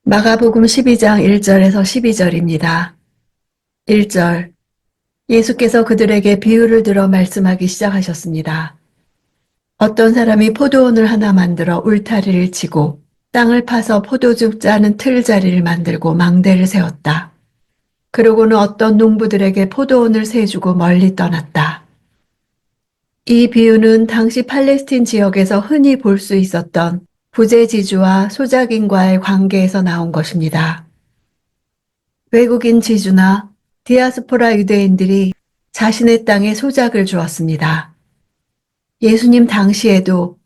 마가복음 12장 1절에서 12절입니다. 1절. 예수께서 그들에게 비유를 들어 말씀하기 시작하셨습니다. 어떤 사람이 포도원을 하나 만들어 울타리를 치고 땅을 파서 포도즙 짜는 틀자리를 만들고 망대를 세웠다. 그러고는 어떤 농부들에게 포도원을 세주고 멀리 떠났다. 이 비유는 당시 팔레스틴 지역에서 흔히 볼 수 있었던 부재지주와 소작인과의 관계에서 나온 것입니다. 외국인 지주나 디아스포라 유대인들이 자신의 땅에 소작을 주었습니다. 예수님 당시에도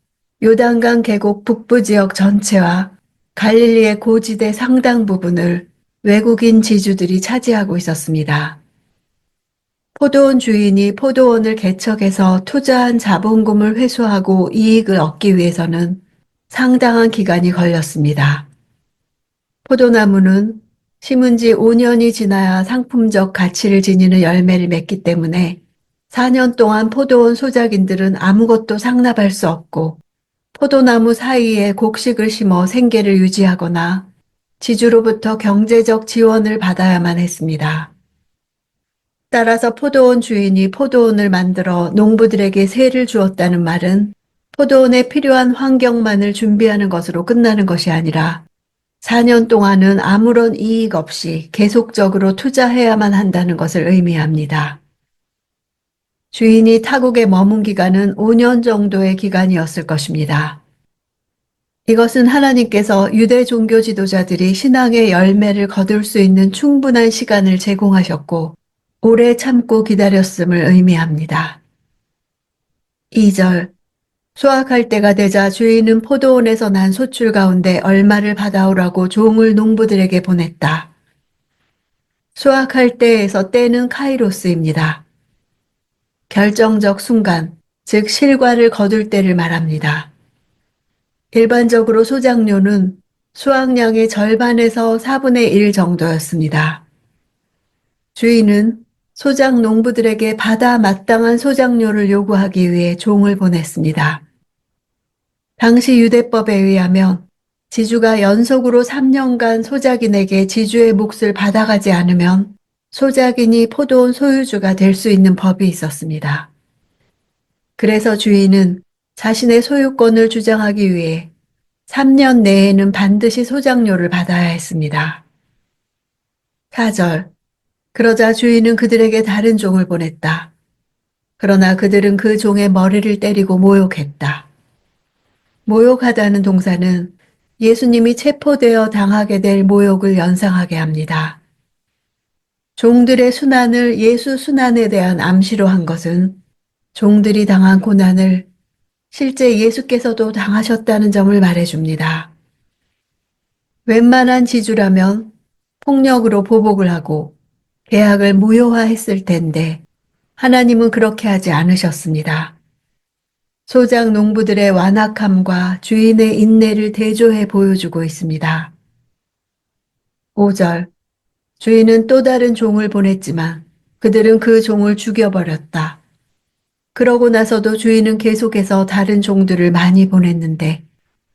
요단강 계곡 북부 지역 전체와 갈릴리의 고지대 상당 부분을 외국인 지주들이 차지하고 있었습니다. 포도원 주인이 포도원을 개척해서 투자한 자본금을 회수하고 이익을 얻기 위해서는 상당한 기간이 걸렸습니다. 포도나무는 심은 지 5년이 지나야 상품적 가치를 지니는 열매를 맺기 때문에 4년 동안 포도원 소작인들은 아무것도 상납할 수 없고 포도나무 사이에 곡식을 심어 생계를 유지하거나 지주로부터 경제적 지원을 받아야만 했습니다. 따라서 포도원 주인이 포도원을 만들어 농부들에게 세를 주었다는 말은 포도원에 필요한 환경만을 준비하는 것으로 끝나는 것이 아니라 4년 동안은 아무런 이익 없이 계속적으로 투자해야만 한다는 것을 의미합니다. 주인이 타국에 머문 기간은 5년 정도의 기간이었을 것입니다. 이것은 하나님께서 유대 종교 지도자들이 신앙의 열매를 거둘 수 있는 충분한 시간을 제공하셨고 오래 참고 기다렸음을 의미합니다. 2절. 수확할 때가 되자 주인은 포도원에서 난 소출 가운데 얼마를 받아오라고 종을 농부들에게 보냈다. 수확할 때에서 때는 카이로스입니다. 결정적 순간, 즉 실과를 거둘 때를 말합니다. 일반적으로 소작료는 수확량의 절반에서 4분의 1 정도였습니다. 주인은 소작 농부들에게 받아 마땅한 소작료를 요구하기 위해 종을 보냈습니다. 당시 유대법에 의하면 지주가 연속으로 3년간 소작인에게 지주의 몫을 받아가지 않으면 소작인이 포도원 소유주가 될 수 있는 법이 있었습니다. 그래서 주인은 자신의 소유권을 주장하기 위해 3년 내에는 반드시 소작료를 받아야 했습니다. 4절. 그러자 주인은 그들에게 다른 종을 보냈다. 그러나 그들은 그 종의 머리를 때리고 모욕했다. 모욕하다는 동사는 예수님이 체포되어 당하게 될 모욕을 연상하게 합니다. 종들의 순환을 예수 순환에 대한 암시로 한 것은 종들이 당한 고난을 실제 예수께서도 당하셨다는 점을 말해줍니다. 웬만한 지주라면 폭력으로 보복을 하고 계약을 무효화했을 텐데 하나님은 그렇게 하지 않으셨습니다. 소작 농부들의 완악함과 주인의 인내를 대조해 보여주고 있습니다. 5절. 주인은 또 다른 종을 보냈지만 그들은 그 종을 죽여버렸다. 그러고 나서도 주인은 계속해서 다른 종들을 많이 보냈는데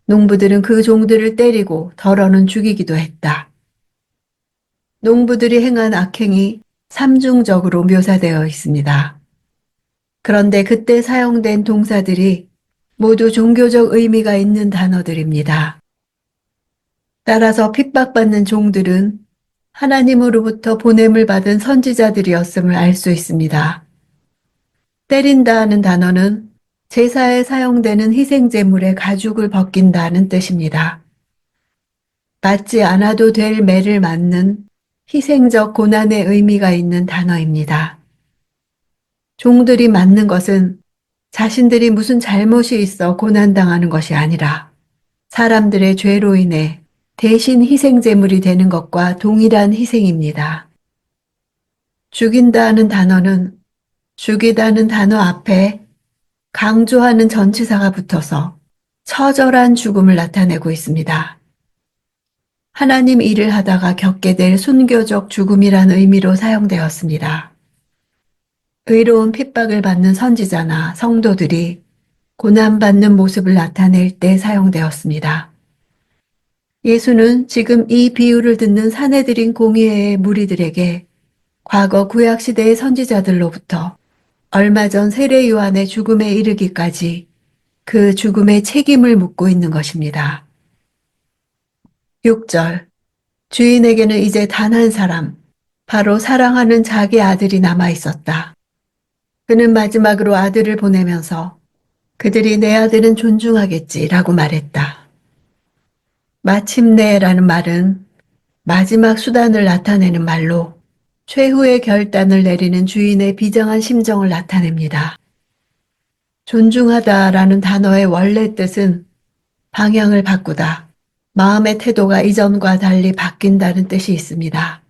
농부들은 그 종들을 때리고 덜어는 죽이기도 했다. 농부들이 행한 악행이 삼중적으로 묘사되어 있습니다. 그런데 그때 사용된 동사들이 모두 종교적 의미가 있는 단어들입니다. 따라서 핍박받는 종들은 하나님으로부터 보냄을 받은 선지자들이었음을 알 수 있습니다. 때린다는 단어는 제사에 사용되는 희생제물의 가죽을 벗긴다는 뜻입니다. 맞지 않아도 될 매를 맞는 희생적 고난의 의미가 있는 단어입니다. 종들이 맞는 것은 자신들이 무슨 잘못이 있어 고난당하는 것이 아니라 사람들의 죄로 인해 대신 희생제물이 되는 것과 동일한 희생입니다. 죽인다는 단어는 죽이다는 단어 앞에 강조하는 전치사가 붙어서 처절한 죽음을 나타내고 있습니다. 하나님 일을 하다가 겪게 될 순교적 죽음이란 의미로 사용되었습니다. 의로운 핍박을 받는 선지자나 성도들이 고난받는 모습을 나타낼 때 사용되었습니다. 예수는 지금 이 비유를 듣는 사내들인 공의회의 무리들에게 과거 구약시대의 선지자들로부터 얼마 전 세례 요한의 죽음에 이르기까지 그 죽음의 책임을 묻고 있는 것입니다. 6절. 주인에게는 이제 단 한 사람, 바로 사랑하는 자기 아들이 남아 있었다. 그는 마지막으로 아들을 보내면서 그들이 내 아들은 존중하겠지라고 말했다. 마침내라는 말은 마지막 수단을 나타내는 말로 최후의 결단을 내리는 주인의 비장한 심정을 나타냅니다. 존중하다라는 단어의 원래 뜻은 방향을 바꾸다, 마음의 태도가 이전과 달리 바뀐다는 뜻이 있습니다.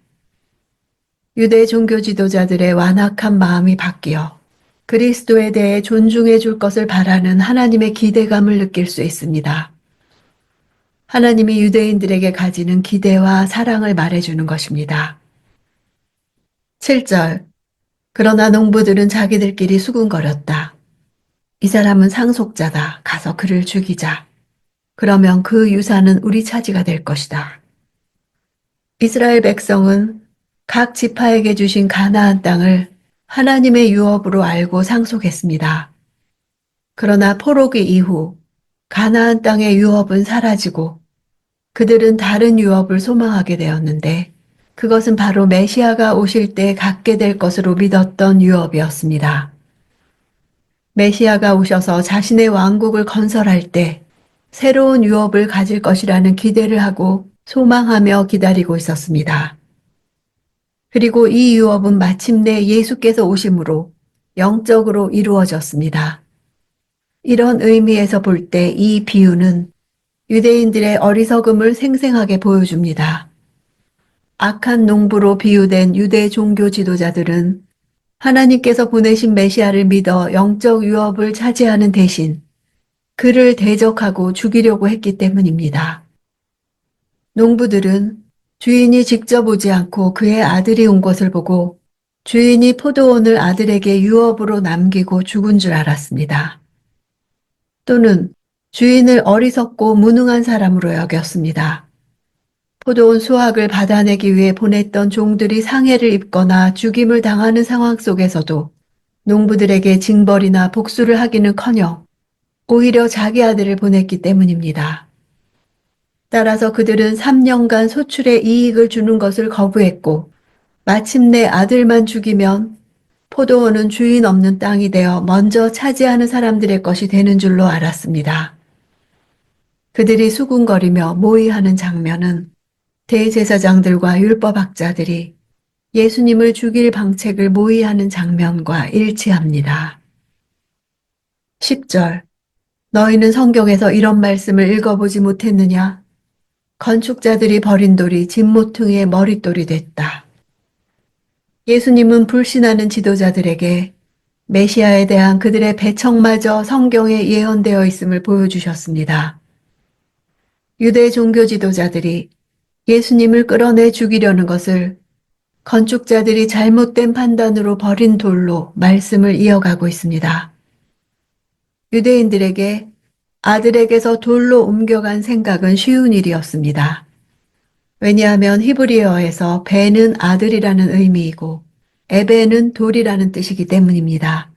유대 종교 지도자들의 완악한 마음이 바뀌어 그리스도에 대해 존중해 줄 것을 바라는 하나님의 기대감을 느낄 수 있습니다. 하나님이 유대인들에게 가지는 기대와 사랑을 말해주는 것입니다. 7절. 그러나 농부들은 자기들끼리 수군거렸다. 이 사람은 상속자다. 가서 그를 죽이자. 그러면 그 유산은 우리 차지가 될 것이다. 이스라엘 백성은 각 지파에게 주신 가나안 땅을 하나님의 유업으로 알고 상속했습니다. 그러나 포로기 이후 가나안 땅의 유업은 사라지고 그들은 다른 유업을 소망하게 되었는데 그것은 바로 메시아가 오실 때 갖게 될 것으로 믿었던 유업이었습니다. 메시아가 오셔서 자신의 왕국을 건설할 때 새로운 유업을 가질 것이라는 기대를 하고 소망하며 기다리고 있었습니다. 그리고 이 유업은 마침내 예수께서 오심으로 영적으로 이루어졌습니다. 이런 의미에서 볼 때 이 비유는 유대인들의 어리석음을 생생하게 보여줍니다. 악한 농부로 비유된 유대 종교 지도자들은 하나님께서 보내신 메시아를 믿어 영적 유업을 차지하는 대신 그를 대적하고 죽이려고 했기 때문입니다. 농부들은 주인이 직접 오지 않고 그의 아들이 온 것을 보고 주인이 포도원을 아들에게 유업으로 남기고 죽은 줄 알았습니다. 또는 주인을 어리석고 무능한 사람으로 여겼습니다. 포도원 수확을 받아내기 위해 보냈던 종들이 상해를 입거나 죽임을 당하는 상황 속에서도 농부들에게 징벌이나 복수를 하기는커녕 오히려 자기 아들을 보냈기 때문입니다. 따라서 그들은 3년간 소출의 이익을 주는 것을 거부했고 마침내 아들만 죽이면 포도원은 주인 없는 땅이 되어 먼저 차지하는 사람들의 것이 되는 줄로 알았습니다. 그들이 수군거리며 모의하는 장면은 대제사장들과 율법학자들이 예수님을 죽일 방책을 모의하는 장면과 일치합니다. 10절. 너희는 성경에서 이런 말씀을 읽어보지 못했느냐? 건축자들이 버린 돌이 진모퉁이의 머릿돌이 됐다. 예수님은 불신하는 지도자들에게 메시아에 대한 그들의 배척마저 성경에 예언되어 있음을 보여주셨습니다. 유대 종교 지도자들이 예수님을 끌어내 죽이려는 것을 건축자들이 잘못된 판단으로 버린 돌로 말씀을 이어가고 있습니다. 유대인들에게 아들에게서 돌로 옮겨간 생각은 쉬운 일이었습니다. 왜냐하면 히브리어에서 베는 아들이라는 의미이고 에베는 돌이라는 뜻이기 때문입니다.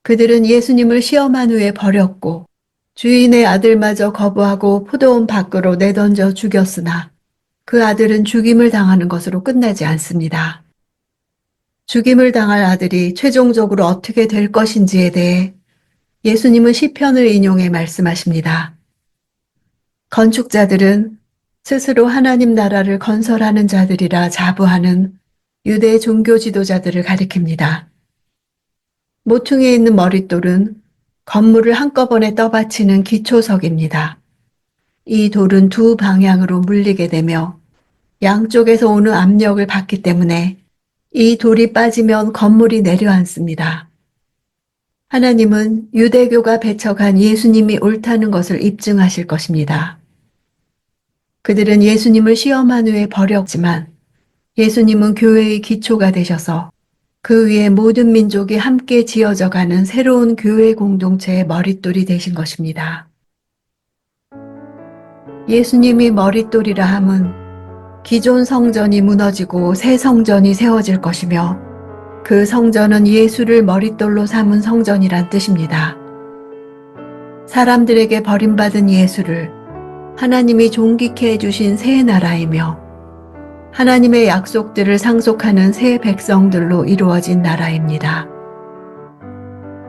그들은 예수님을 시험한 후에 버렸고 주인의 아들마저 거부하고 포도원 밖으로 내던져 죽였으나 그 아들은 죽임을 당하는 것으로 끝나지 않습니다. 죽임을 당할 아들이 최종적으로 어떻게 될 것인지에 대해 예수님은 시편을 인용해 말씀하십니다. 건축자들은 스스로 하나님 나라를 건설하는 자들이라 자부하는 유대 종교 지도자들을 가리킵니다. 모퉁이에 있는 머릿돌은 건물을 한꺼번에 떠받치는 기초석입니다. 이 돌은 두 방향으로 물리게 되며 양쪽에서 오는 압력을 받기 때문에 이 돌이 빠지면 건물이 내려앉습니다. 하나님은 유대교가 배척한 예수님이 옳다는 것을 입증하실 것입니다. 그들은 예수님을 시험한 후에 버렸지만 예수님은 교회의 기초가 되셔서 그 위에 모든 민족이 함께 지어져가는 새로운 교회 공동체의 머릿돌이 되신 것입니다. 예수님이 머릿돌이라 함은 기존 성전이 무너지고 새 성전이 세워질 것이며 그 성전은 예수를 머릿돌로 삼은 성전이란 뜻입니다. 사람들에게 버림받은 예수를 하나님이 존귀케 해주신 새 나라이며 하나님의 약속들을 상속하는 새 백성들로 이루어진 나라입니다.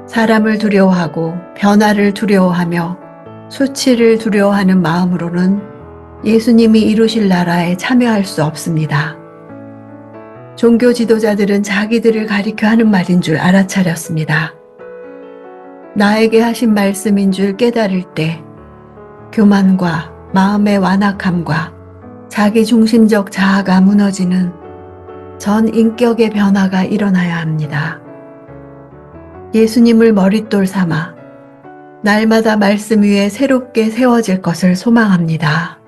사람을 두려워하고 변화를 두려워하며 수치를 두려워하는 마음으로는 예수님이 이루실 나라에 참여할 수 없습니다. 종교 지도자들은 자기들을 가리켜 하는 말인 줄 알아차렸습니다. 나에게 하신 말씀인 줄 깨달을 때 교만과 마음의 완악함과 자기중심적 자아가 무너지는 전 인격의 변화가 일어나야 합니다. 예수님을 머릿돌 삼아 날마다 말씀 위에 새롭게 세워질 것을 소망합니다.